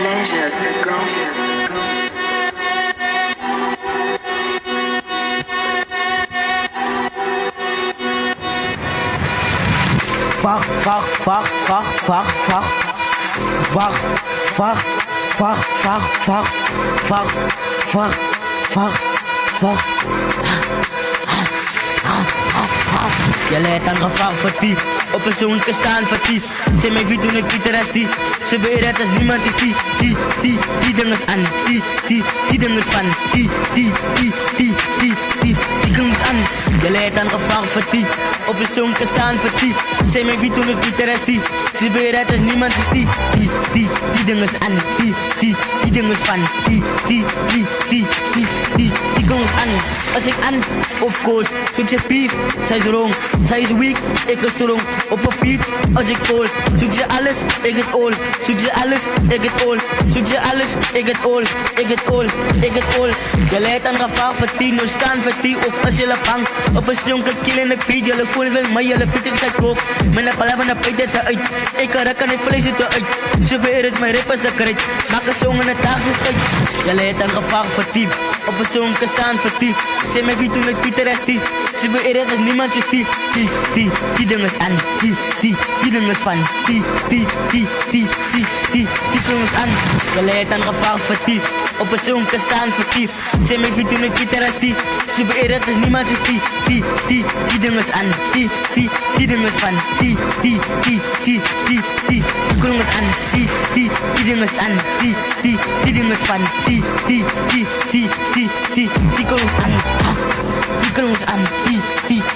pleasure, go. Je leidt aan gevaar vertief, op een zoon kan staan vertief. Ze mij wie toen ik Pieter als die. Ze beweren als niemand is die ding is aan. Die ding is van. Die ding is aan. Je leidt aan gevaar vertief, op een zoon kan staan vertief. Ze mij wie toen ik Pieter als die. Ze beweren als niemand is die ding is aan. Die ding is van. Die ding is aan. Als ik aan, of course, zoek je pief. Zij is wrong, zij is weak, ik is strong. Op een beat, als ik vol. Zoek je alles, ik het all. Zoek je alles, ik het all. Zoek je alles, ik het all. Ik het all, ik het all. Je leidt aan gevaar voor 10, we staan voor 10. Of als je lap hangt, op een jonker kill in de beat. Jullie voelen wel, maar jullie vindt het koop. Mijn appel van de pijt is uit. Ik kan rekken en vlees het uit. Ze beheert mijn rippers de krijt. Maak een song en het taag zit uit. Je leidt aan gevaar voor 10. Op een jonker staan voor 10. Zeg mij wie toen ik Pieter is die. Ze beheert als niemand is die ding is aan. Die ding is van. Die ding is aan. Je leidt aan gevaar voor die. Op een zoon kan staan voor die. Zeg mij wie toen ik Pieter is die. Ze beheert als niemand is die ding is aan. Die ding is van. Die ding is aan. Die ding is aan. Die ding is van. Die ding is aan. Die ding is aan.